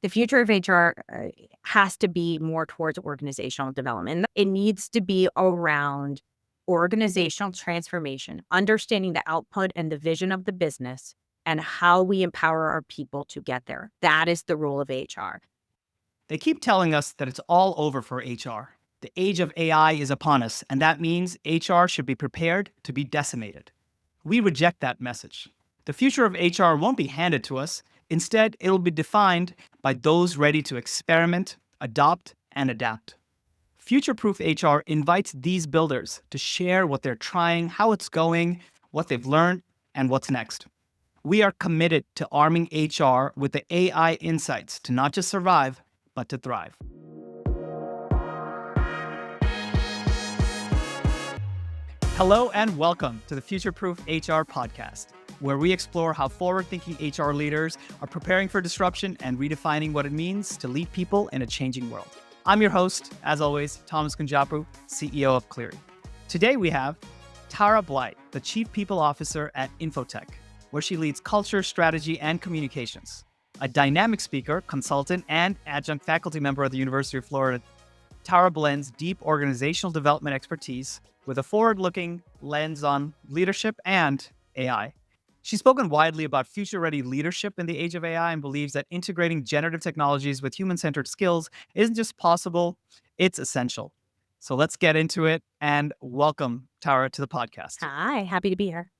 The future of HR has to be more towards organizational development. It needs to be around organizational transformation, understanding the output and the vision of the business and how we empower our people to get there. That is the role of HR. They keep telling us that it's all over for HR. The age of AI is upon us, and that means HR should be prepared to be decimated. We reject that message. The future of HR won't be handed to us. Instead, it'll be defined by those ready to experiment, adopt, and adapt. Future-Proof HR invites these builders to share what they're trying, how it's going, what they've learned, and what's next. We are committed to arming HR with the AI insights to not just survive, but to thrive. Hello and welcome to the Future-Proof HR podcast, where we explore how forward-thinking HR leaders are preparing for disruption and redefining what it means to lead people in a changing world. I'm your host, as always, Thomas Kunjappu, CEO of Cleary. Today we have Tara Blythe, the Chief People Officer at Infotech, where she leads culture, strategy, and communications. A dynamic speaker, consultant, and adjunct faculty member at the University of Florida, Tara blends deep organizational development expertise with a forward-looking lens on leadership and AI. She's spoken widely about future-ready leadership in the age of AI and believes that integrating generative technologies with human-centered skills isn't just possible, it's essential. So let's get into it and welcome Tara to the podcast. Hi, happy to be here.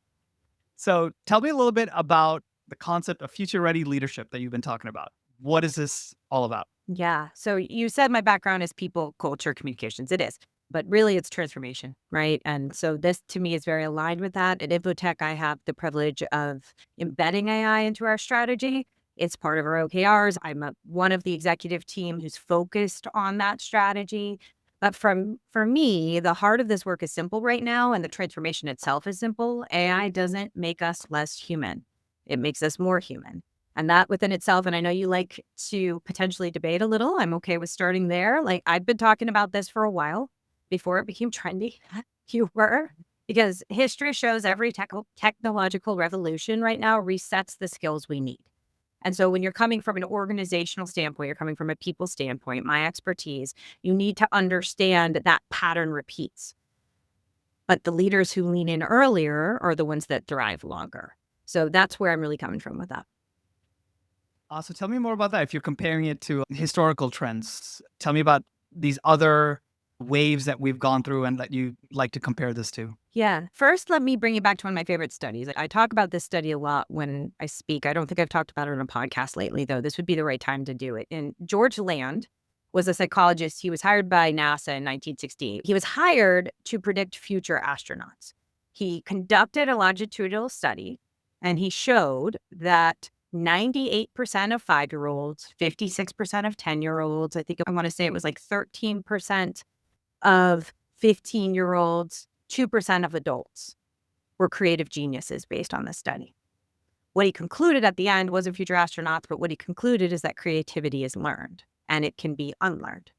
So tell me a little bit about the concept of future-ready leadership that you've been talking about. What is this all about? Yeah. So you said my background is people, culture, communications. It is. But really, it's transformation, right? And so this, to me, is very aligned with that. At Infotech, I have the privilege of embedding AI into our strategy. It's part of our OKRs. I'm one of the executive team who's focused on that strategy. But for me, the heart of this work is simple right now, and the transformation itself is simple. AI doesn't make us less human. It makes us more human. And that within itself, and I know you like to potentially debate a little, I'm okay with starting there. Like, I've been talking about this for a while before it became trendy. You were, because history shows every technological revolution right now resets the skills we need. And so when you're coming from an organizational standpoint, you're coming from a people standpoint, my expertise, you need to understand that pattern repeats. But the leaders who lean in earlier are the ones that thrive longer. So that's where I'm really coming from with that. So tell me more about that. If you're comparing it to historical trends, tell me about these other waves that we've gone through and that you like to compare this to. Yeah. First, let me bring you back to one of my favorite studies. I talk about this study a lot when I speak. I don't think I've talked about it on a podcast lately, though. This would be the right time to do it. And George Land was a psychologist. He was hired by NASA in 1968. He was hired to predict future astronauts. He conducted a longitudinal study, and he showed that 98% of 5-year-olds, 56% of 10-year-olds, I want to say it was like 13% of 15-year-olds, 2% of adults were creative geniuses based on this study. What he concluded at the end wasn't future astronauts, but what he concluded is that creativity is learned and it can be unlearned.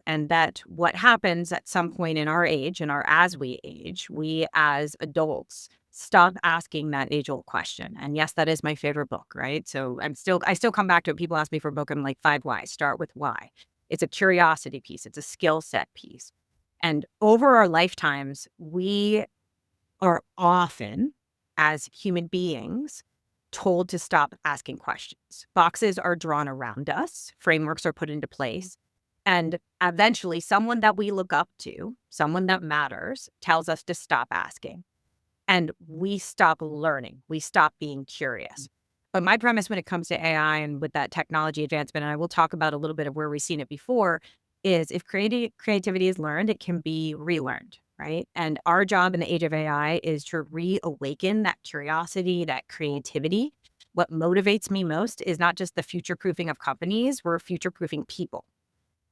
And that what happens at some point in our age and as we age, we as adults stop asking that age-old question. And yes, that is my favorite book, right? So I still come back to it. People ask me for a book, I'm like, 5 whys. Start with why. It's a curiosity piece. It's a skill set piece. And over our lifetimes, we are often, as human beings, told to stop asking questions. Boxes are drawn around us. Frameworks are put into place. And eventually, someone that we look up to, someone that matters, tells us to stop asking. And we stop learning. We stop being curious. But my premise when it comes to AI and with that technology advancement, and I will talk about a little bit of where we've seen it before, is if creativity is learned, it can be relearned, right? And our job in the age of AI is to reawaken that curiosity, that creativity. What motivates me most is not just the future-proofing of companies, we're future-proofing people.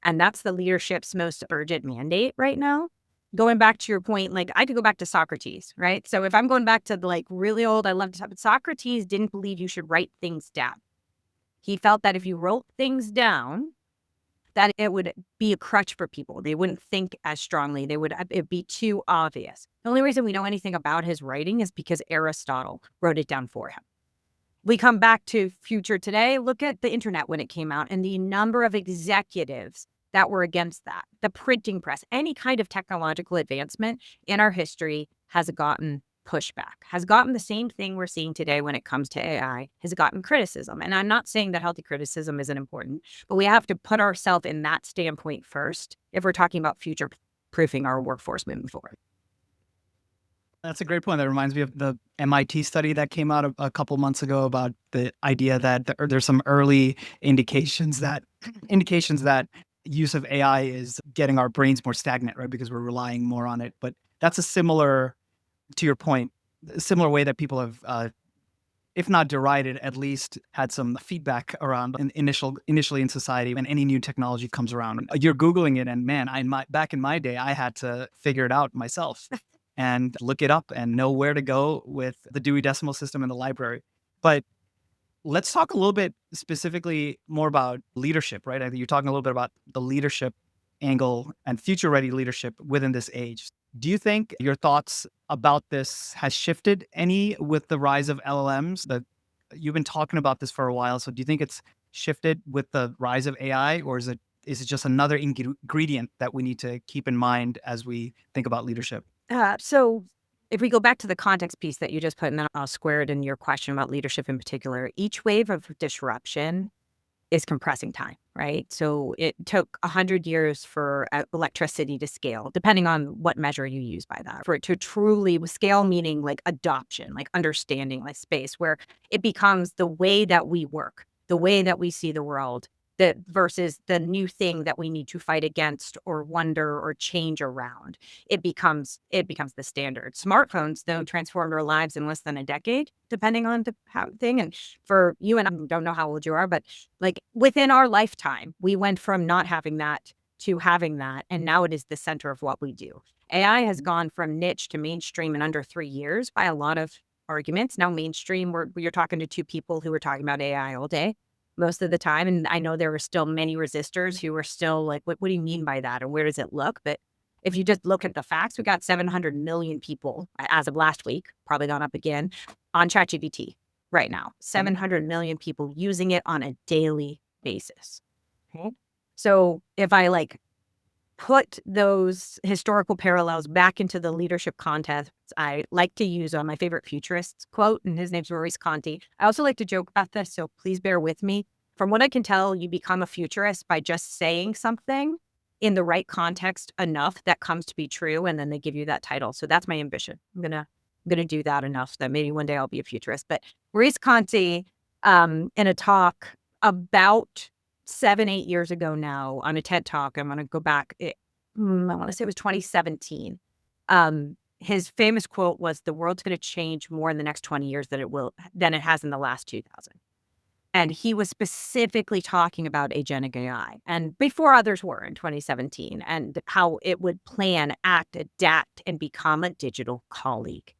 And that's the leadership's most urgent mandate right now. Going back to your point, like I could go back to Socrates, right? So if I'm going back to like really old, I love to talk, but Socrates didn't believe you should write things down. He felt that if you wrote things down, that it would be a crutch for people. They wouldn't think as strongly. It'd be too obvious. The only reason we know anything about his writing is because Aristotle wrote it down for him. We come back to future today. Look at the internet when it came out and the number of executives that were against that. The printing press, any kind of technological advancement in our history has gotten pushback, has gotten the same thing we're seeing today when it comes to AI, has gotten criticism. And I'm not saying that healthy criticism isn't important, but we have to put ourselves in that standpoint first if we're talking about future proofing our workforce moving forward. That's a great point. That reminds me of the MIT study that came out a couple months ago about the idea that there's some early indications that use of AI is getting our brains more stagnant, right? Because we're relying more on it. But that's a similar, to your point, a similar way that people have, if not derided, at least had some feedback around initially in society when any new technology comes around. You're Googling it, and man, back in my day, I had to figure it out myself and look it up and know where to go with the Dewey Decimal System in the library. But let's talk a little bit specifically more about leadership, right? You're talking a little bit about the leadership angle and future-ready leadership within this age. Do you think your thoughts about this has shifted any with the rise of LLMs? You've been talking about this for a while, so do you think it's shifted with the rise of AI, or is it just another ingredient that we need to keep in mind as we think about leadership? So if we go back to the context piece that you just put, and then I'll square it in your question about leadership in particular, each wave of disruption is compressing time, right? So it took 100 years for electricity to scale, depending on what measure you use by that, for it to truly scale, meaning like adoption, like understanding, like space, where it becomes the way that we work, the way that we see the world, that versus the new thing that we need to fight against or wonder or change around. It becomes the standard. Smartphones, though, transformed our lives in less than a decade, depending on the thing. And for you, and I don't know how old you are, but like within our lifetime, we went from not having that to having that, and now it is the center of what we do. AI has gone from niche to mainstream in under 3 years by a lot of arguments. Now mainstream, you're talking to two people who are talking about AI all day most of the time. And I know there are still many resistors who are still like, what do you mean by that? And where does it look? But if you just look at the facts, we got 700 million people as of last week, probably gone up again, on ChatGPT right now. 700 million people using it on a daily basis. Okay. So if I put those historical parallels back into the leadership context, I like to use my favorite futurist quote, and his name's Maurice Conti. I also like to joke about this, so please bear with me. From what I can tell, you become a futurist by just saying something in the right context enough that comes to be true, and then they give you that title. So that's my ambition. I'm gonna do that enough that maybe one day I'll be a futurist. But Maurice Conti, in a talk about 7-8 years ago now on a TED Talk. I'm going to go back. I want to say it was 2017. His famous quote was, "The world's going to change more in the next 20 years than it has in the last 2000." And he was specifically talking about agentic AI, and before others were in 2017, and how it would plan, act, adapt, and become a digital colleague.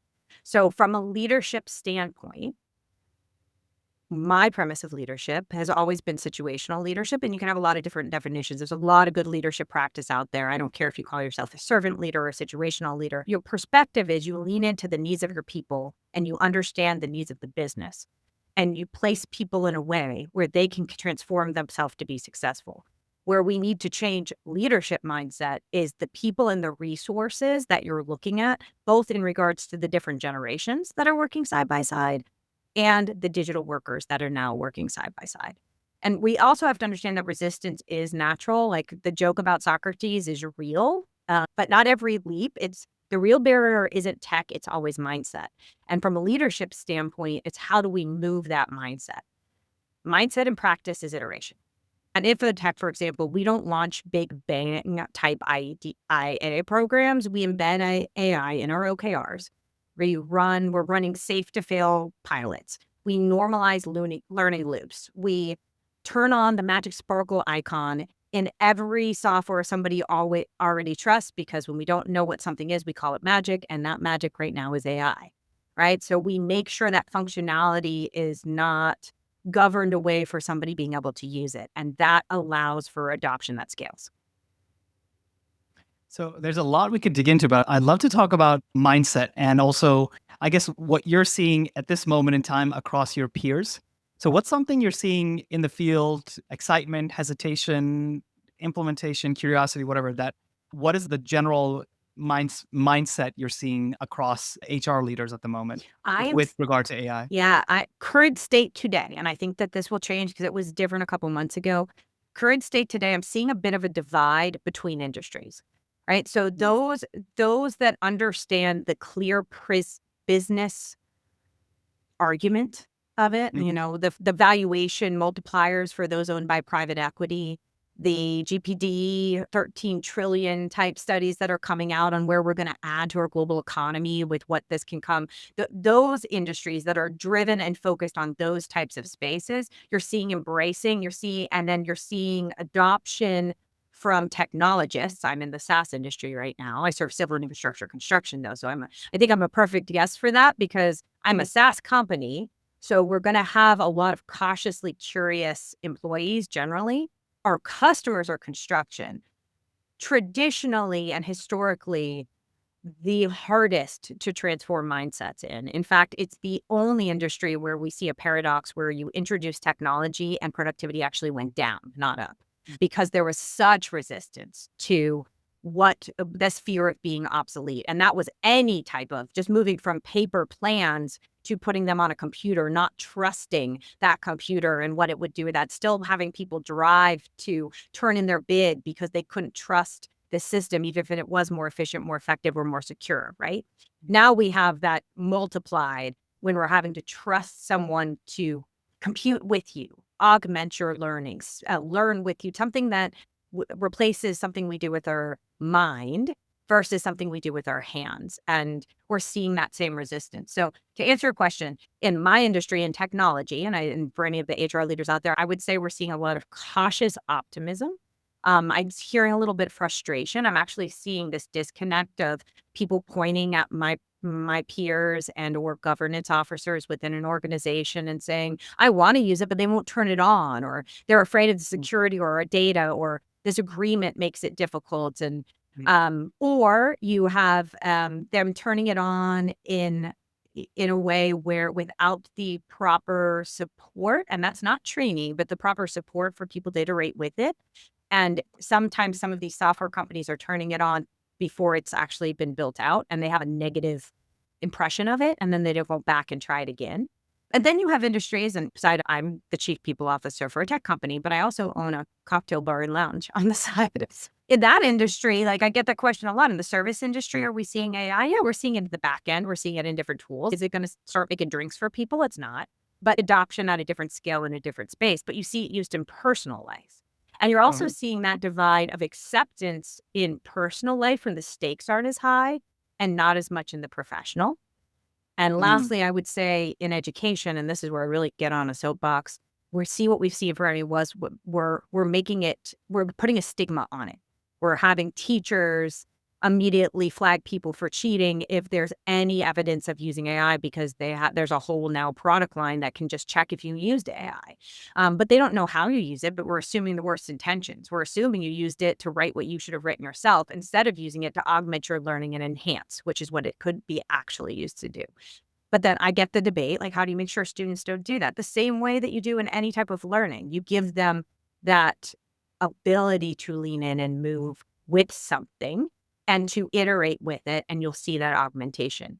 So from a leadership standpoint, my premise of leadership has always been situational leadership, and you can have a lot of different definitions. There's a lot of good leadership practice out there. I don't care if you call yourself a servant leader or a situational leader. Your perspective is you lean into the needs of your people and you understand the needs of the business, and you place people in a way where they can transform themselves to be successful. Where we need to change leadership mindset is the people and the resources that you're looking at, both in regards to the different generations that are working side by side and the digital workers that are now working side by side. And we also have to understand that resistance is natural. Like the joke about Socrates is real, but not every leap. It's the real barrier isn't tech, it's always mindset. And from a leadership standpoint, it's how do we move that mindset? Mindset and practice is iteration. And Infotech, for example, we don't launch big bang type IA programs. We embed AI in our OKRs. We're running safe to fail pilots. We normalize learning loops. We turn on the magic sparkle icon in every software somebody already trusts, because when we don't know what something is, we call it magic. And that magic right now is AI, right? So we make sure that functionality is not governed away for somebody being able to use it. And that allows for adoption that scales. So there's a lot we could dig into, but I'd love to talk about mindset and also I guess what you're seeing at this moment in time across your peers. So what's something you're seeing in the field, excitement, hesitation, implementation, curiosity, whatever that, what is the general mindset you're seeing across HR leaders at the moment I am, with regard to AI? yeah, current state today, and I think that this will change because it was different a couple months ago. Current state today, I'm seeing a bit of a divide between industries, right? So those that understand the clear business argument of it, Mhm. the valuation multipliers for those owned by private equity, the GPD 13 trillion type studies that are coming out on where we're going to add to our global economy with what this can come. Those industries that are driven and focused on those types of spaces, you're seeing embracing, and then you're seeing adoption from technologists. I'm in the SaaS industry right now. I serve civil and infrastructure construction though. So I think I'm a perfect guest for that because I'm a SaaS company. So we're going to have a lot of cautiously curious employees generally. Our customers are construction. Traditionally and historically, the hardest to transform mindsets in. In fact, it's the only industry where we see a paradox where you introduce technology and productivity actually went down, not up, because there was such resistance to this fear of being obsolete. And that was any type of just moving from paper plans to putting them on a computer, not trusting that computer and what it would do with that, still having people drive to turn in their bid because they couldn't trust the system, even if it was more efficient, more effective, or more secure, right? Now we have that multiplied when we're having to trust someone to compute with you, augment your learnings, learn with you, something that replaces something we do with our mind versus something we do with our hands. And we're seeing that same resistance. So to answer your question, in my industry in technology, and for any of the HR leaders out there, I would say we're seeing a lot of cautious optimism. I'm hearing a little bit of frustration. I'm actually seeing this disconnect of people pointing at my peers and or governance officers within an organization and saying, I want to use it, but they won't turn it on, or they're afraid of the security or our data, or this agreement makes it difficult. And or you have them turning it on in a way where without the proper support, and that's not training, but the proper support for people to iterate with it. And sometimes some of these software companies are turning it on before it's actually been built out, and they have a negative impression of it, and then they don't go back and try it again. And then you have industries, and side, I'm the chief people officer for a tech company, but I also own a cocktail bar and lounge on the side. In that industry, like I get that question a lot. In the service industry, are we seeing AI? Yeah, we're seeing it in the back end. We're seeing it in different tools. Is it going to start making drinks for people? It's not. But adoption at a different scale in a different space. But you see it used in personal life. And you're also seeing that divide of acceptance in personal life when the stakes aren't as high and not as much in the professional. And lastly, I would say in education, and this is where I really get on a soapbox, we've seen for any was we're putting a stigma on it. We're having teachers immediately flag people for cheating if there's any evidence of using AI because there's a whole now product line that can just check if you used AI. But they don't know how you use it, but we're assuming the worst intentions. We're assuming you used it to write what you should have written yourself instead of using it to augment your learning and enhance, which is what it could be actually used to do. But then I get the debate, like, how do you make sure students don't do that? The same way that you do in any type of learning. You give them that ability to lean in and move with something and to iterate with it, and you'll see that augmentation.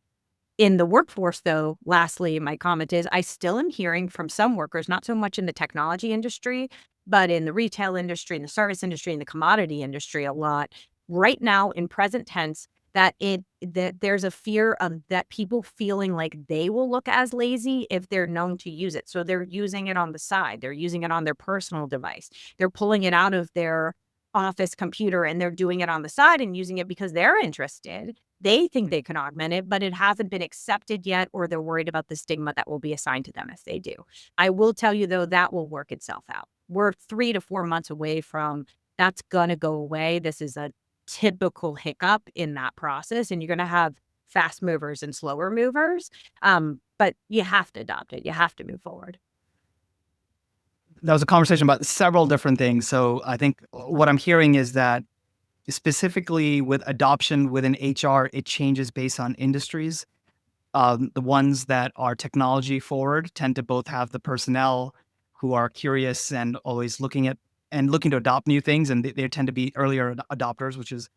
In the workforce, though, lastly, my comment is I still am hearing from some workers, not so much in the technology industry, but in the retail industry, in the service industry, in the commodity industry a lot, right now in present tense, that there's a fear of that people feeling like they will look as lazy if they're known to use it. So they're using it on the side. They're using it on their personal device. They're pulling it out of their office computer and they're doing it on the side and using it because they're interested. They think they can augment it, but it hasn't been accepted yet, or they're worried about the stigma that will be assigned to them if they do. I will tell you, though, that will work itself out. We're 3 to 4 months away from that's going to go away. This is a typical hiccup in that process, and you're going to have fast movers and slower movers. But you have to adopt it. You have to move forward. That was a conversation about several different things. So I think what I'm hearing is that specifically with adoption within HR, it changes based on industries. The ones that are technology forward tend to both have the personnel who are curious and always looking to adopt new things, and they tend to be earlier adopters, which is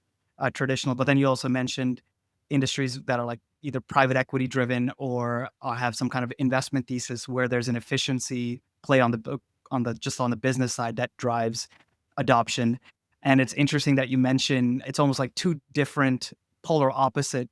traditional. But then you also mentioned industries that are like either private equity driven or have some kind of investment thesis where there's an efficiency play on the business side that drives adoption. And it's interesting that you mention it's almost like two different polar opposite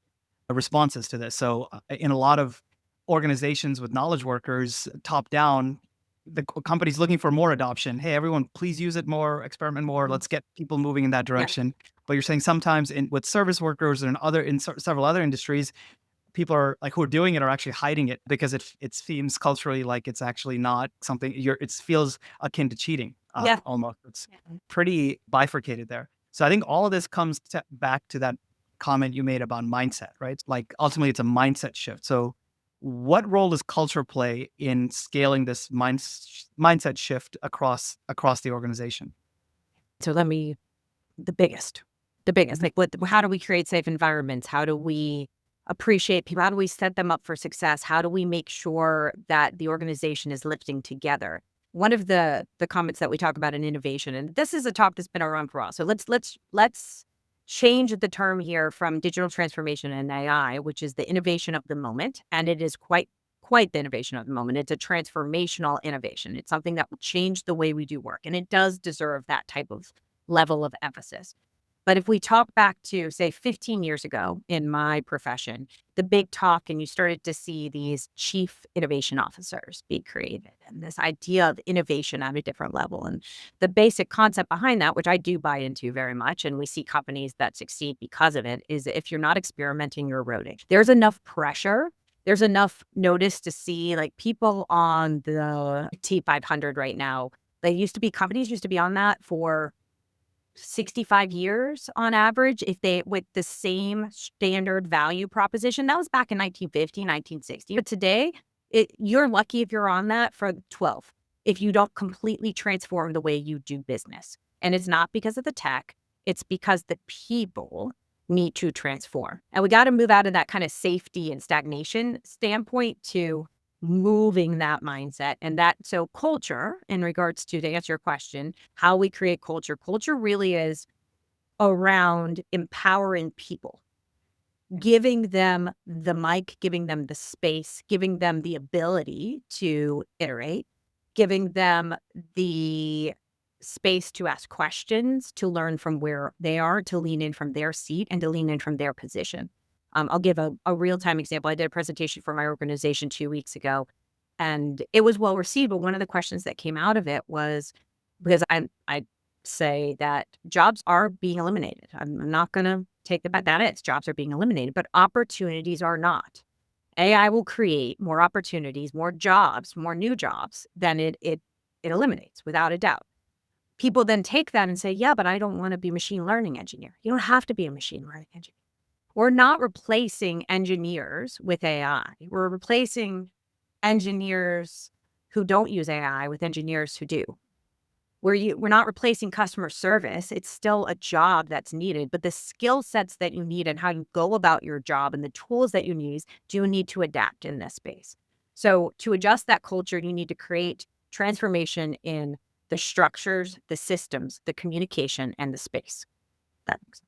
responses to this. So in a lot of organizations with knowledge workers, top down, the company's looking for more adoption. Hey, everyone, please use it more, experiment more. Let's get people moving in that Yeah. direction. But you're saying sometimes with service workers and several other industries, people are like who are doing it are actually hiding it because it seems culturally like it's actually not something it feels akin to cheating. Yeah. Almost. It's pretty bifurcated there. So I think all of this comes back to that comment you made about mindset, right? Like ultimately it's a mindset shift. So what role does culture play in scaling this mindset shift across the organization? So the biggest, like how do we create safe environments? How do we appreciate people? How do we set them up for success? How do we make sure that the organization is lifting together? One of the comments that we talk about in innovation, and this is a talk that's been around for a while. So let's change the term here from digital transformation and AI, which is the innovation of the moment, and it is quite the innovation of the moment. It's a transformational innovation. It's something that will change the way we do work, and it does deserve that type of level of emphasis. But if we talk back to, say, 15 years ago in my profession, the big talk, and you started to see these chief innovation officers be created, and this idea of innovation at a different level. And the basic concept behind that, which I do buy into very much, and we see companies that succeed because of it, is if you're not experimenting, you're eroding. There's enough pressure. There's enough notice to see, like, people on the T500 right now. Companies used to be on that for 65 years on average, if they with the same standard value proposition. That was back in 1950, 1960. But today, you're lucky if you're on that for 12, if you don't completely transform the way you do business. And it's not because of the tech, it's because the people need to transform. And we got to move out of that kind of safety and stagnation standpoint to moving that mindset. And so culture, in regards to answer your question, how we create culture really is around empowering people, giving them the mic, giving them the space, giving them the ability to iterate, giving them the space to ask questions, to learn from where they are, to lean in from their seat, and to lean in from their position. I'll give a real-time example. I did a presentation for my organization 2 weeks ago, and it was well received. But one of the questions that came out of it was, because I say that jobs are being eliminated. I'm not going to take the bet that is. Jobs are being eliminated, but opportunities are not. AI will create more opportunities, more jobs, more new jobs than it eliminates, without a doubt. People then take that and say, yeah, but I don't want to be a machine learning engineer. You don't have to be a machine learning engineer. We're not replacing engineers with AI. We're replacing engineers who don't use AI with engineers who do. We're not replacing customer service. It's still a job that's needed, but the skill sets that you need and how you go about your job and the tools that you need to adapt in this space. So to adjust that culture, you need to create transformation in the structures, the systems, the communication, and the space. That makes sense.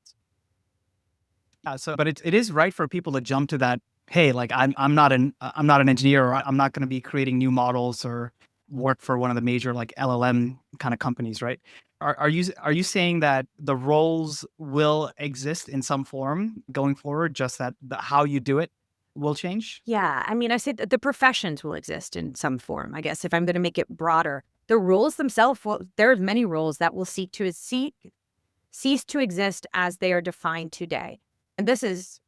But it is right for people to jump to that. Hey, like I'm not an engineer, or I'm not going to be creating new models or work for one of the major like LLM kind of companies, right? Are you saying that the roles will exist in some form going forward, just that how you do it will change? Yeah, I mean, I say that the professions will exist in some form. I guess if I'm going to make it broader, the roles themselves, there's many roles that will cease to exist as they are defined today. And this is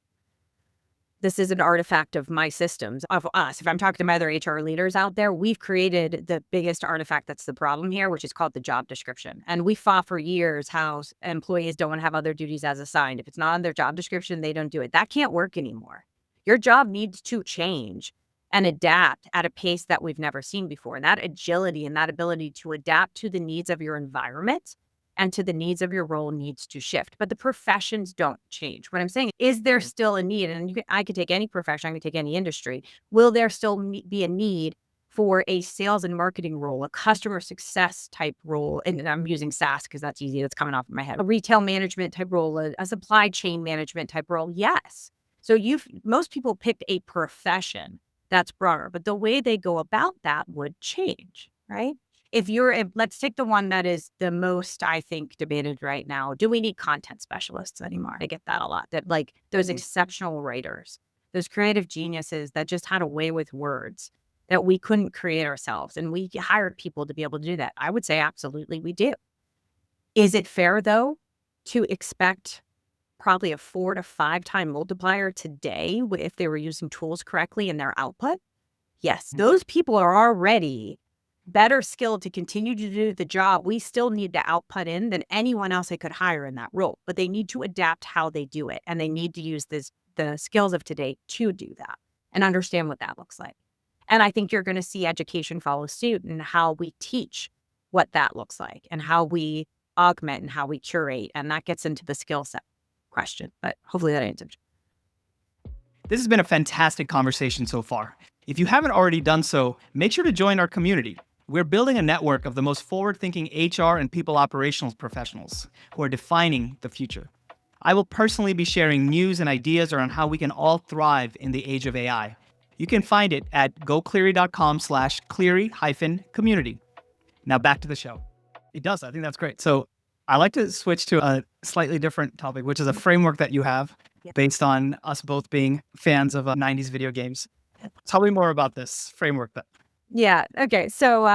an artifact of my systems, of us. If I'm talking to my other HR leaders out there, we've created the biggest artifact that's the problem here, which is called the job description. And we fought for years how employees don't want to have other duties as assigned. If it's not on their job description, they don't do it. That can't work anymore. Your job needs to change and adapt at a pace that we've never seen before. And that agility and that ability to adapt to the needs of your environment and to the needs of your role needs to shift. But the professions don't change. What I'm saying is there still a need? And I could take any profession, I could take any industry. Will there still be a need for a sales and marketing role, a customer success type role? And I'm using SaaS because that's easy. That's coming off of my head. A retail management type role, a supply chain management type role. Yes. So most people picked a profession that's broader, but the way they go about that would change, right? If let's take the one that is the most, I think, debated right now. Do we need content specialists anymore? I get that a lot. That like those exceptional writers, those creative geniuses that just had a way with words that we couldn't create ourselves. And we hired people to be able to do that. I would say absolutely we do. Is it fair, though, to expect probably a 4 to 5 time multiplier today if they were using tools correctly in their output? Yes, those people are already better skilled to continue to do the job we still need to output in than anyone else I could hire in that role. But they need to adapt how they do it. And they need to use the skills of today to do that and understand what that looks like. And I think you're going to see education follow suit in how we teach what that looks like and how we augment and how we curate. And that gets into the skill set question. But hopefully that answers. This has been a fantastic conversation so far. If you haven't already done so, make sure to join our community. We're building a network of the most forward-thinking HR and people operations professionals who are defining the future. I will personally be sharing news and ideas around how we can all thrive in the age of AI. You can find it at gocleary.com/Cleary-community. Now back to the show. It does. I think that's great. So I like to switch to a slightly different topic, which is a framework that you have based on us both being fans of 90s video games. Tell me more about this framework. Yeah. Okay. So,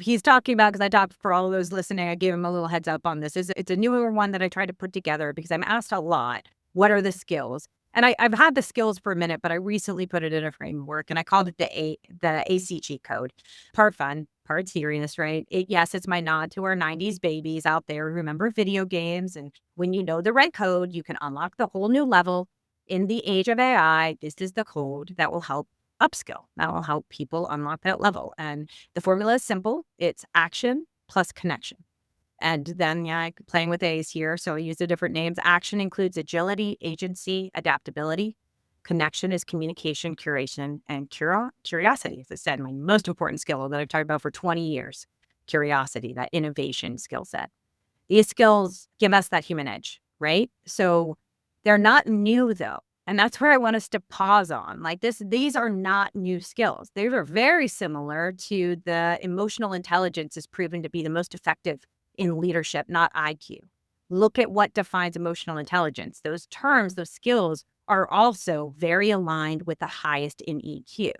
he's talking about, because I talked for all of those listening, I gave him a little heads up on this. It's a newer one that I tried to put together because I'm asked a lot, what are the skills? And I've had the skills for a minute, but I recently put it in a framework and I called it the AC cheat code. Part fun, part serious, right? Yes, it's my nod to our 90s babies out there who remember video games. And when you know the right code, you can unlock the whole new level. In the age of AI, this is the code that will help upskill. That will help people unlock that level. And the formula is simple. It's action plus connection. And then, playing with A's here. So I used the different names. Action includes agility, agency, adaptability. Connection is communication, curation, and curiosity. As I said, my most important skill that I've talked about for 20 years, curiosity, that innovation skill set. These skills give us that human edge, right? So they're not new, though. And that's where I want us to pause on. Like these are not new skills. They are very similar to the emotional intelligence is proven to be the most effective in leadership, not IQ. Look at what defines emotional intelligence. Those terms, those skills are also very aligned with the highest in EQ.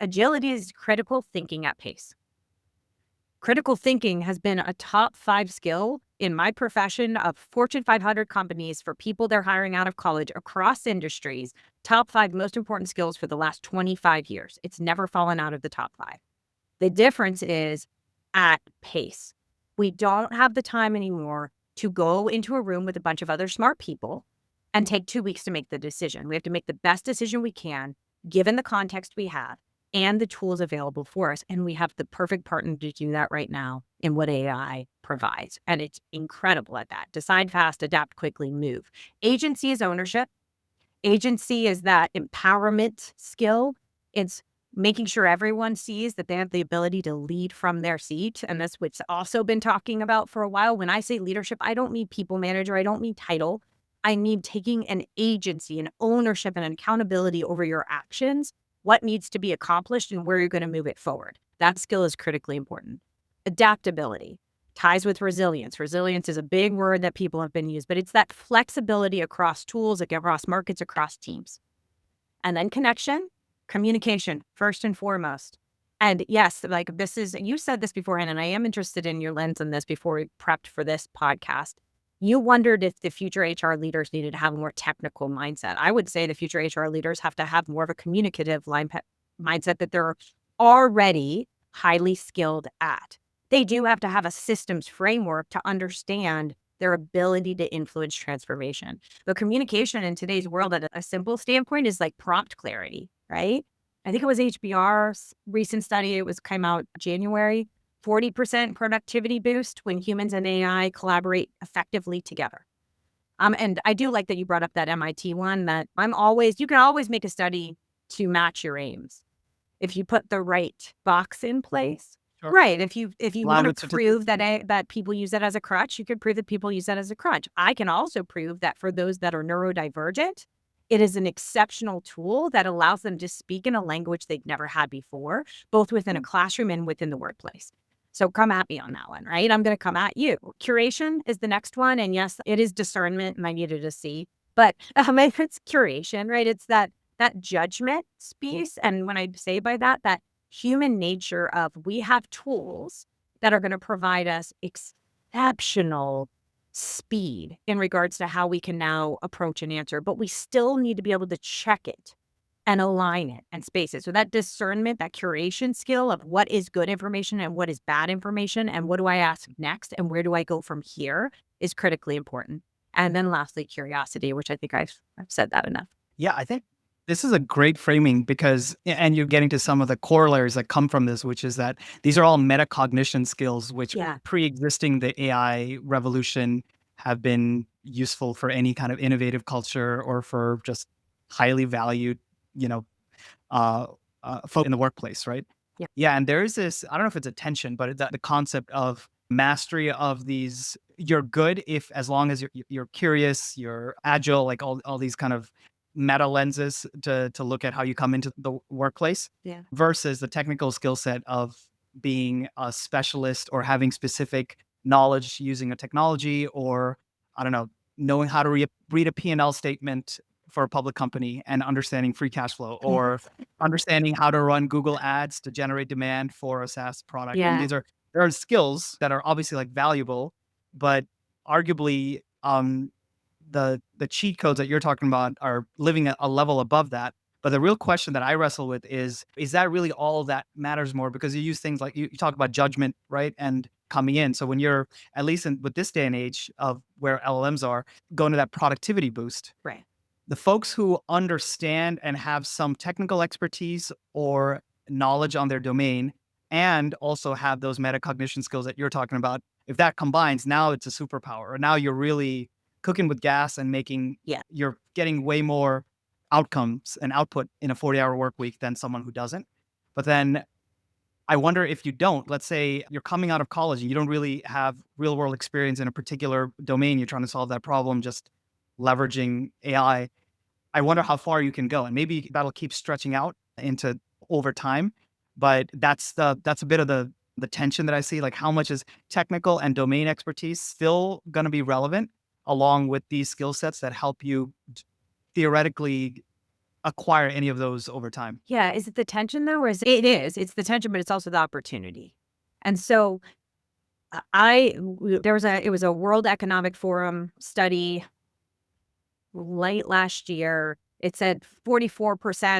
Agility is critical thinking at pace. Critical thinking has been a top 5 skill in my profession of Fortune 500 companies for people they're hiring out of college across industries. Top 5 most important skills for the last 25 years. It's never fallen out of the top 5. The difference is at pace. We don't have the time anymore to go into a room with a bunch of other smart people and take 2 weeks to make the decision. We have to make the best decision we can, given the context we have and the tools available for us. And we have the perfect partner to do that right now in what AI provides. And it's incredible at that. Decide fast, adapt quickly, move. Agency is ownership. Agency is that empowerment skill. It's making sure everyone sees that they have the ability to lead from their seat. And that's what's also been talking about for a while. When I say leadership, I don't mean people manager. I don't mean title. I mean taking an agency, an ownership, and an accountability over your actions, what needs to be accomplished, and where you're going to move it forward. That skill is critically important. Adaptability ties with resilience. Resilience is a big word that people have been used, but it's that flexibility across tools, across markets, across teams. And then connection. Communication, first and foremost. And yes, like this is, you said this beforehand, and I am interested in your lens on this before we prepped for this podcast. You wondered if the future HR leaders needed to have a more technical mindset. I would say the future HR leaders have to have more of a communicative mindset that they're already highly skilled at. They do have to have a systems framework to understand their ability to influence transformation. But communication in today's world at a simple standpoint is like prompt clarity, right? I think it was HBR's recent study. Came out January. 40% productivity boost when humans and AI collaborate effectively together. And I do like that you brought up that MIT one. That you can always make a study to match your aims if you put the right box in place. Sure. Right. If you Line want with to statistics. prove that people use that as a crutch, you could prove that people use that as a crutch. I can also prove that for those that are neurodivergent, it is an exceptional tool that allows them to speak in a language they've never had before, both within a classroom and within the workplace. So come at me on that one, right? I'm going to come at you. Curation is the next one. And yes, it is discernment, and I needed to see. But it's curation, right? It's that judgment piece. And when I say by that human nature of we have tools that are going to provide us exceptional speed in regards to how we can now approach an answer, but we still need to be able to check it and align it and space it. So that discernment, that curation skill of what is good information and what is bad information and what do I ask next and where do I go from here is critically important. And then lastly, curiosity, which I think I've said that enough. Yeah, I think this is a great framing because, and you're getting to some of the corollaries that come from this, which is that these are all metacognition skills, which pre-existing the AI revolution have been useful for any kind of innovative culture or for just highly valued, folk in the workplace, right? Yeah. Yeah, and there is this, I don't know if it's a tension, but the concept of mastery of these, you're good if, as long as you're curious, you're agile, like all these kind of meta lenses to look at how you come into the workplace, versus the technical skill set of being a specialist or having specific knowledge using a technology, or I don't know, knowing how to read a P&L statement for a public company and understanding free cash flow, or understanding how to run Google ads to generate demand for a SaaS product. Yeah. And there are skills that are obviously like valuable, but arguably the cheat codes that you're talking about are living a level above that. But the real question that I wrestle with is that really all that matters more? Because you use things like you talk about judgment, right? And coming in. So when you're, at least with this day and age of where LLMs are, going to that productivity boost, right? The folks who understand and have some technical expertise or knowledge on their domain, and also have those metacognition skills that you're talking about, if that combines, now it's a superpower. Or now you're really cooking with gas and you're getting way more outcomes and output in a 40-hour work week than someone who doesn't. But then I wonder, if you don't, let's say you're coming out of college and you don't really have real world experience in a particular domain, you're trying to solve that problem just leveraging AI. I wonder how far you can go, and maybe that'll keep stretching out into over time. But that's a bit of the tension that I see. Like, how much is technical and domain expertise still going to be relevant, along with these skill sets that help you theoretically acquire any of those over time? Yeah. Is it the tension though, or it's the tension, but it's also the opportunity. And so it was a World Economic Forum study late last year. It said 44%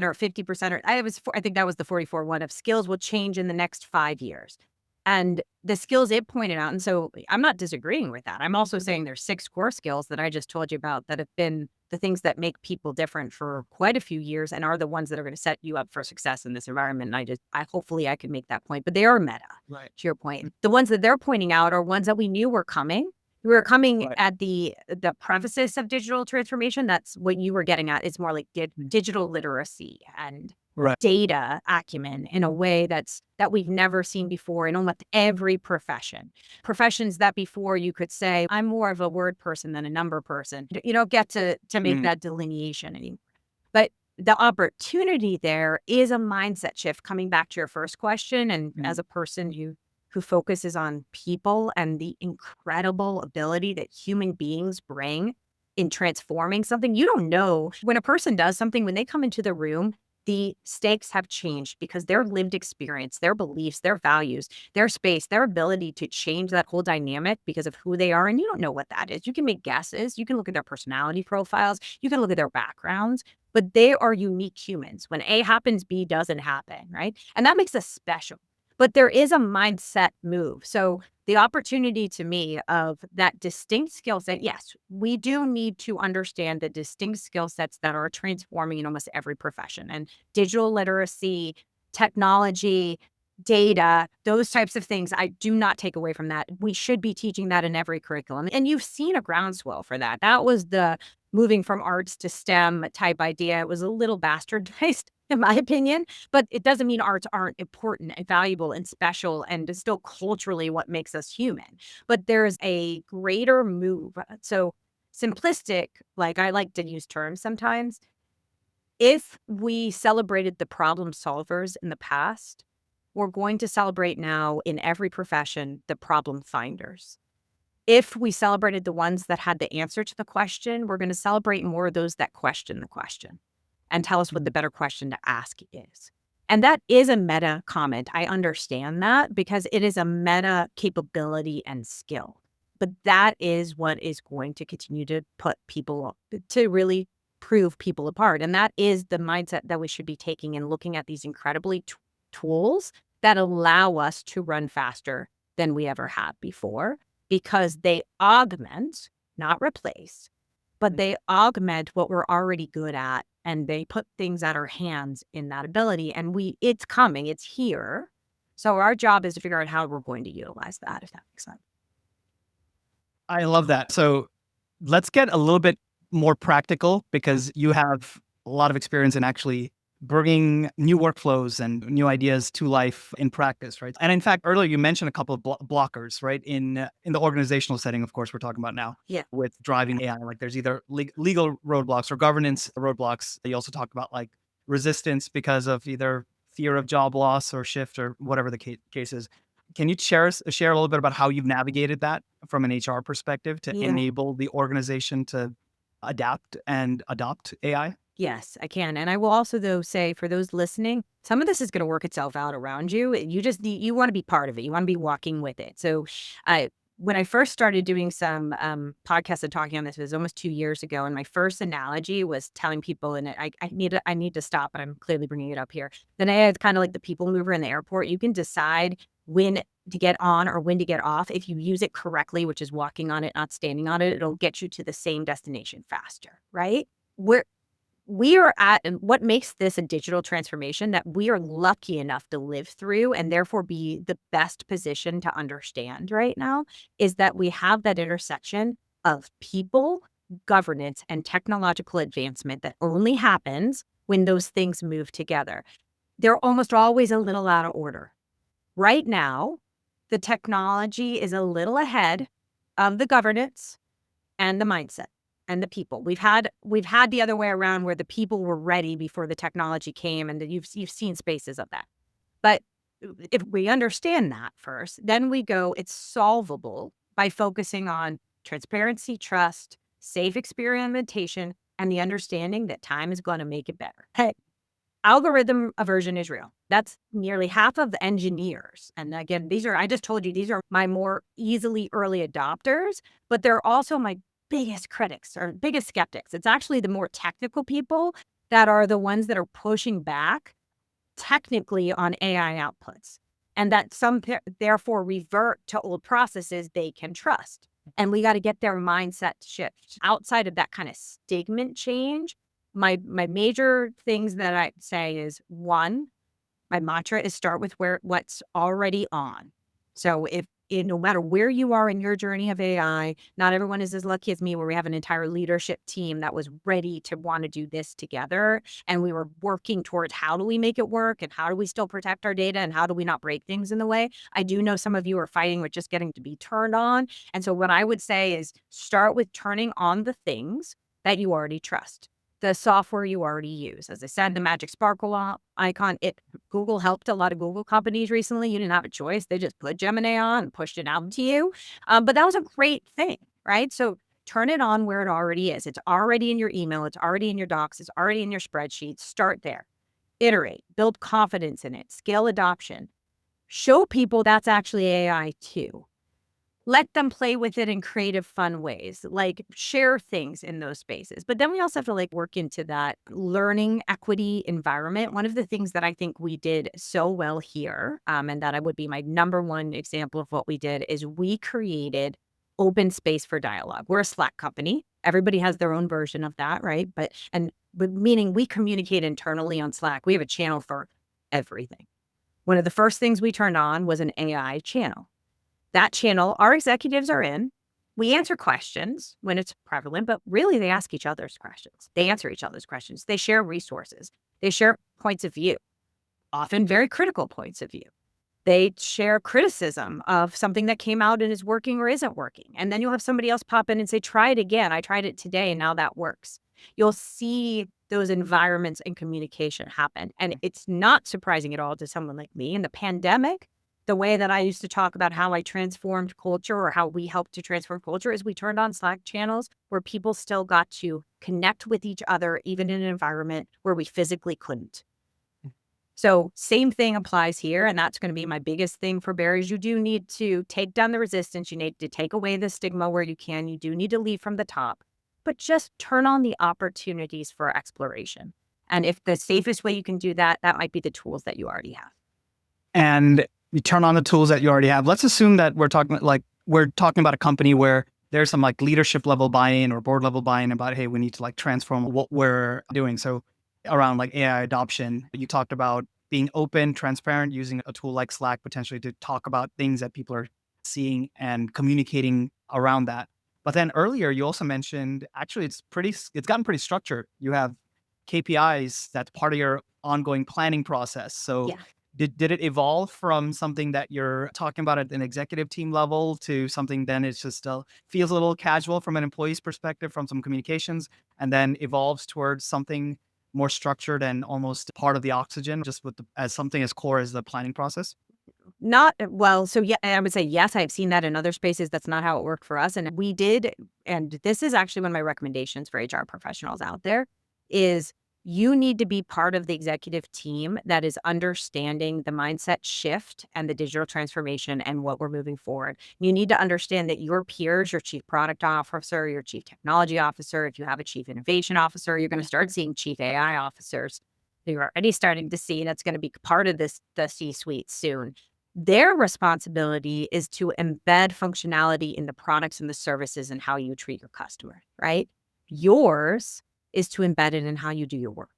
or 50%, I think that was the 44 one, of skills will change in the next 5 years. And the skills it pointed out, and so I'm not disagreeing with that. I'm also saying there's 6 core skills that I just told you about that have been the things that make people different for quite a few years and are the ones that are going to set you up for success in this environment. And hopefully I can make that point, but they are meta, Right. to your point. The ones that they're pointing out are ones that we knew were coming. We were coming Right. at the premises of digital transformation. That's what you were getting at. It's more like digital literacy and data acumen in a way that we've never seen before in almost every profession. Professions that before you could say, I'm more of a word person than a number person. You don't get to make that delineation anymore. But the opportunity there is a mindset shift, coming back to your first question. And as a person who focuses on people and the incredible ability that human beings bring in transforming something, you don't know when a person does something, when they come into the room, the stakes have changed because their lived experience, their beliefs, their values, their space, their ability to change that whole dynamic because of who they are. And you don't know what that is. You can make guesses. You can look at their personality profiles. You can look at their backgrounds, but they are unique humans. When A happens, B doesn't happen, right? And that makes us special. But there is a mindset move. So the opportunity to me of that distinct skill set, yes, we do need to understand the distinct skill sets that are transforming in almost every profession. And digital literacy, technology, data, those types of things, I do not take away from that. We should be teaching that in every curriculum. And you've seen a groundswell for that. That was the moving from arts to STEM type idea. It was a little bastardized, in my opinion, but it doesn't mean arts aren't important and valuable and special and is still culturally what makes us human. But there's a greater move. So simplistic, like I like to use terms sometimes. If we celebrated the problem solvers in the past, we're going to celebrate now in every profession the problem finders. If we celebrated the ones that had the answer to the question, we're going to celebrate more of those that question the question and tell us what the better question to ask is. And that is a meta comment. I understand that because it is a meta capability and skill. But that is what is going to continue to put people to really prove people apart. And that is the mindset that we should be taking and looking at these incredibly tools that allow us to run faster than we ever have before because they augment, not replace, but they augment what we're already good at and they put things at our hands in that ability. And it's coming, it's here. So our job is to figure out how we're going to utilize that, if that makes sense. I love that. So let's get a little bit more practical because you have a lot of experience in actually bringing new workflows and new ideas to life in practice, right? And in fact, earlier you mentioned a couple of blockers, right? In the organizational setting, of course, we're talking about now. Yeah. With driving AI, like there's either legal roadblocks or governance roadblocks. You also talk about like resistance because of either fear of job loss or shift or whatever the case is. Can you share a little bit about how you've navigated that from an HR perspective to enable the organization to adapt and adopt AI? Yes, I can. And I will also, though, say for those listening, some of this is going to work itself out around you. You want to be part of it. You want to be walking with it. So when I first started doing some podcasts and talking on this, it was almost 2 years ago. And my first analogy was telling people, and I need to stop, but I'm clearly bringing it up here. Then I had kind of like the people mover in the airport. You can decide when to get on or when to get off. If you use it correctly, which is walking on it, not standing on it, it'll get you to the same destination faster, right? We are at, and what makes this a digital transformation that we are lucky enough to live through and therefore be the best position to understand right now is that we have that intersection of people, governance, and technological advancement that only happens when those things move together. They're almost always a little out of order. Right now, the technology is a little ahead of the governance and the mindset and the people. We've had the other way around where the people were ready before the technology came, and you've seen spaces of that. But if we understand that first, then we go, it's solvable by focusing on transparency, trust, safe experimentation, and the understanding that time is going to make it better. Hey, algorithm aversion is real. That's nearly half of the engineers. And again, I just told you, these are my more easily early adopters, but they're also my biggest critics or biggest skeptics. It's actually the more technical people that are the ones that are pushing back technically on AI outputs and that some therefore revert to old processes they can trust. And we got to get their mindset shift outside of that kind of stigma change. My major things that I say is one, my mantra is start with what's already on. So no matter where you are in your journey of AI, not everyone is as lucky as me where we have an entire leadership team that was ready to want to do this together. And we were working towards how do we make it work and how do we still protect our data and how do we not break things in the way? I do know some of you are fighting with just getting to be turned on. And so what I would say is start with turning on the things that you already trust. The software you already use. As I said, the magic sparkle icon, Google helped a lot of Google companies recently. You didn't have a choice. They just put Gemini on and pushed it out to you. But that was a great thing, right? So turn it on where it already is. It's already in your email. It's already in your docs. It's already in your spreadsheets. Start there. Iterate. Build confidence in it. Scale adoption. Show people that's actually AI too. Let them play with it in creative, fun ways, like share things in those spaces. But then we also have to work into that learning equity environment. One of the things that I think we did so well here, and that I would be my number one example of what we did, is we created open space for dialogue. We're a Slack company. Everybody has their own version of that, right? But meaning we communicate internally on Slack. We have a channel for everything. One of the first things we turned on was an AI channel. That channel, our executives are in. We answer questions when it's prevalent, but really they ask each other's questions. They answer each other's questions. They share resources. They share points of view, often very critical points of view. They share criticism of something that came out and is working or isn't working. And then you'll have somebody else pop in and say, try it again. I tried it today and now that works. You'll see those environments and communication happen. And it's not surprising at all to someone like me. In the pandemic, the way that I used to talk about how I transformed culture or how we helped to transform culture is we turned on Slack channels where people still got to connect with each other, even in an environment where we physically couldn't. So same thing applies here. And that's going to be my biggest thing for barriers. You do need to take down the resistance. You need to take away the stigma where you can. You do need to lead from the top, but just turn on the opportunities for exploration. And if the safest way you can do that, that might be the tools that you already have. And you turn on the tools that you already have. Let's assume that we're talking about a company where there's some like leadership level buy-in or board level buy-in about, hey, we need to like transform what we're doing. So around like AI adoption, you talked about being open, transparent, using a tool like Slack potentially to talk about things that people are seeing and communicating around that. But then earlier you also mentioned, actually it's gotten pretty structured. You have KPIs that's part of your ongoing planning process. So Yeah. did it evolve from something that you're talking about at an executive team level to something then it's just feels a little casual from an employee's perspective, from some communications, and then evolves towards something more structured and almost part of the oxygen, just as something as core as the planning process? Not well. So yeah, I would say yes, I've seen that in other spaces. That's not how it worked for us. And we did, and this is actually one of my recommendations for HR professionals out there, is you need to be part of the executive team that is understanding the mindset shift and the digital transformation and what we're moving forward. You need to understand that your peers, your chief product officer, your chief technology officer, if you have a chief innovation officer, you're going to start seeing chief AI officers. You're already starting to see that's going to be part of the C-suite soon. Their responsibility is to embed functionality in the products and the services and how you treat your customer, right? Yours is to embed it in how you do your work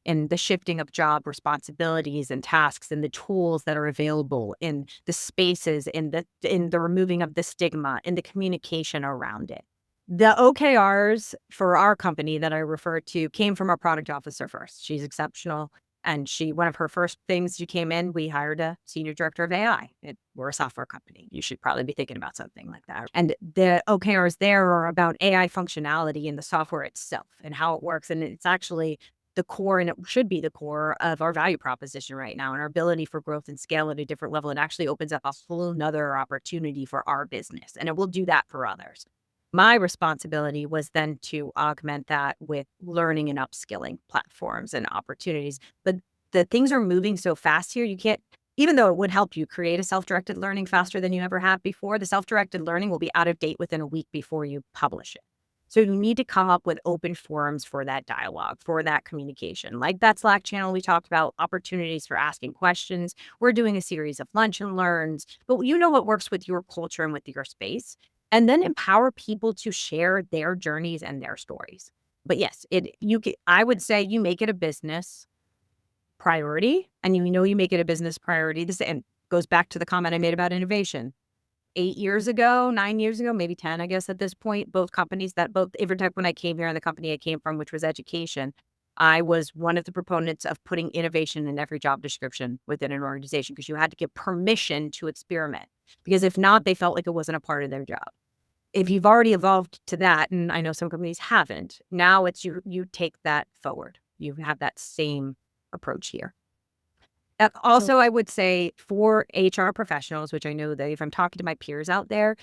and the shifting of job responsibilities and tasks and the tools that are available in the spaces, in the removing of the stigma, in the communication around it. The OKRs for our company that I referred to came from our product officer first. She's exceptional. And one of her first things she came in, we hired a senior director of AI. We're a software company. You should probably be thinking about something like that. And the OKRs there are about AI functionality in the software itself and how it works. And it's actually the core, and it should be the core of our value proposition right now and our ability for growth and scale at a different level. It actually opens up a whole nother opportunity for our business, and it will do that for others. My responsibility was then to augment that with learning and upskilling platforms and opportunities. But the things are moving so fast here, you can't, even though it would help you create a self-directed learning faster than you ever have before, the self-directed learning will be out of date within a week before you publish it. So you need to come up with open forums for that dialogue, for that communication. Like that Slack channel we talked about, opportunities for asking questions. We're doing a series of lunch and learns, but you know what works with your culture and with your space. And then empower people to share their journeys and their stories. But yes, I would say you make it a business priority, and you make it a business priority. This and goes back to the comment I made about innovation. 8 years ago, 9 years ago, maybe 10, I guess at this point, both Infotech when I came here and the company I came from, which was education, I was one of the proponents of putting innovation in every job description within an organization because you had to give permission to experiment. Because if not, they felt like it wasn't a part of their job. If you've already evolved to that, and I know some companies haven't, now it's you take that forward. You have that same approach here. Also, I would say for HR professionals, which I know that if I'm talking to my peers out there,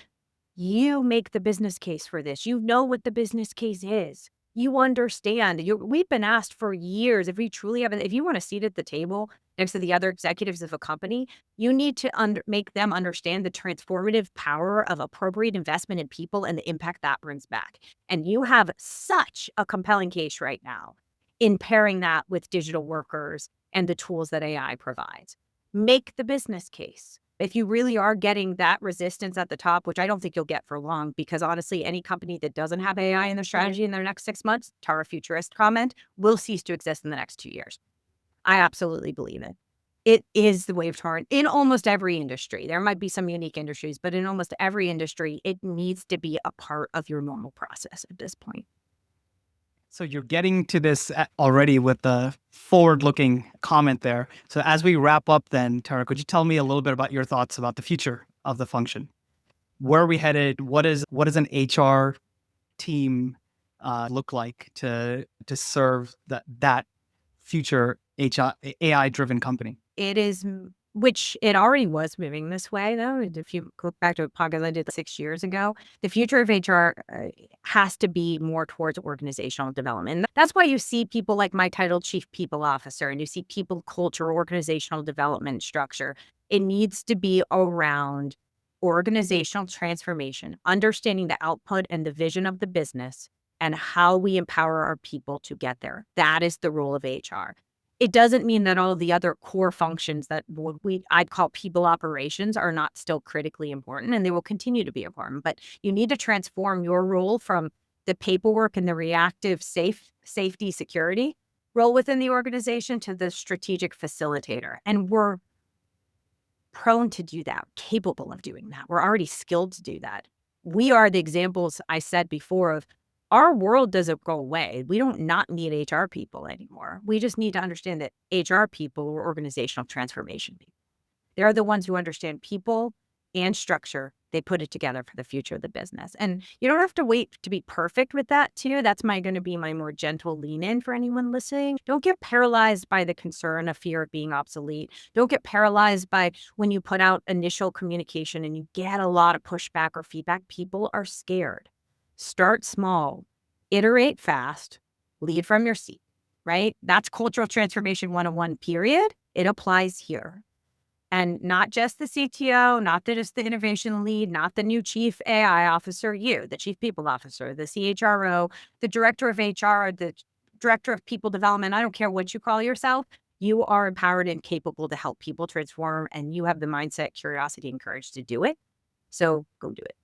you make the business case for this. You know what the business case is. You understand. We've been asked for years, if you want a seat at the table next to the other executives of a company, you need to make them understand the transformative power of appropriate investment in people and the impact that brings back. And you have such a compelling case right now in pairing that with digital workers and the tools that AI provides. Make the business case. If you really are getting that resistance at the top, which I don't think you'll get for long, because honestly, any company that doesn't have AI in their strategy in their next 6 months, Tara futurist comment, will cease to exist in the next 2 years. I absolutely believe it. It is the wave torrent in almost every industry. There might be some unique industries, but in almost every industry, it needs to be a part of your normal process at this point. So you're getting to this already with the forward-looking comment there. So as we wrap up then, Tara, could you tell me a little bit about your thoughts about the future of the function? Where are we headed? What is an HR team look like to serve that future AI driven company? It is, which it already was moving this way, though. If you look back to a podcast I did 6 years ago, the future of HR has to be more towards organizational development. And that's why you see people like my title, Chief People Officer, and you see people culture, organizational development structure. It needs to be around organizational transformation, understanding the output and the vision of the business and how we empower our people to get there. That is the role of HR. It doesn't mean that all of the other core functions that I'd call people operations are not still critically important, and they will continue to be important. But you need to transform your role from the paperwork and the reactive safety security role within the organization to the strategic facilitator. And we're prone to do that, capable of doing that. We're already skilled to do that. We are the examples I said before of our world doesn't go away. We don't not need HR people anymore. We just need to understand that HR people are organizational transformation people. They're the ones who understand people and structure. They put it together for the future of the business. And you don't have to wait to be perfect with that too. That's going to be my more gentle lean in for anyone listening. Don't get paralyzed by the concern of fear of being obsolete. Don't get paralyzed by when you put out initial communication and you get a lot of pushback or feedback. People are scared. Start small, iterate fast, lead from your seat, right? That's cultural transformation 101, period. It applies here. And not just the CTO, not just the innovation lead, not the new chief AI officer, you, the chief people officer, the CHRO, the director of HR, the director of people development. I don't care what you call yourself. You are empowered and capable to help people transform, and you have the mindset, curiosity, and courage to do it. So go do it.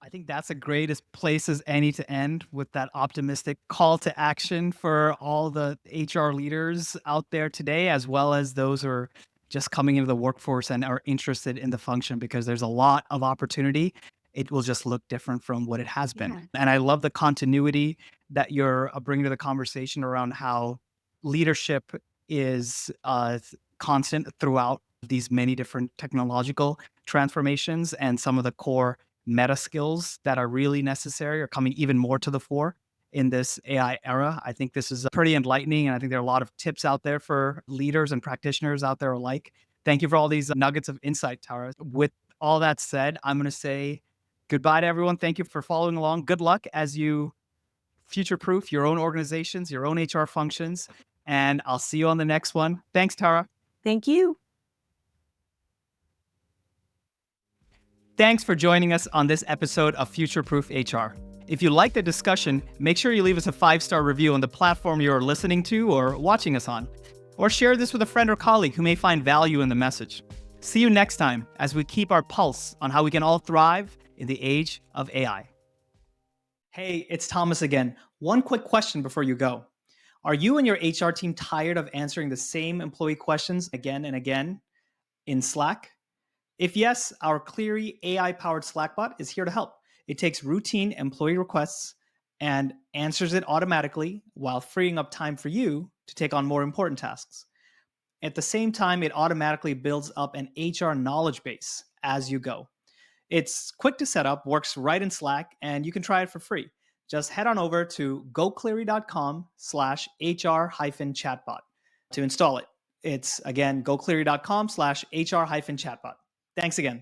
I think that's the greatest place as any to end with that optimistic call to action for all the HR leaders out there today, as well as those who are just coming into the workforce and are interested in the function, because there's a lot of opportunity. It will just look different from what it has been. Yeah. And I love the continuity that you're bringing to the conversation around how leadership is constant throughout these many different technological transformations, and some of the core meta skills that are really necessary are coming even more to the fore in this AI era. I think this is pretty enlightening, and I think there are a lot of tips out there for leaders and practitioners out there alike. Thank you for all these nuggets of insight, Tara. With all that said, I'm going to say goodbye to everyone. Thank you for following along. Good luck as you future-proof your own organizations, your own HR functions, and I'll see you on the next one. Thanks, Tara. Thank you. Thanks for joining us on this episode of Future Proof HR. If you like the discussion, make sure you leave us a 5-star review on the platform you're listening to or watching us on, or share this with a friend or colleague who may find value in the message. See you next time as we keep our pulse on how we can all thrive in the age of AI. Hey, it's Thomas again. One quick question before you go. Are you and your HR team tired of answering the same employee questions again and again in Slack? If yes, our Cleary AI-powered Slack bot is here to help. It takes routine employee requests and answers it automatically while freeing up time for you to take on more important tasks. At the same time, it automatically builds up an HR knowledge base as you go. It's quick to set up, works right in Slack, and you can try it for free. Just head on over to gocleary.com/HR-chatbot to install it. It's, again, gocleary.com/HR-chatbot. Thanks again.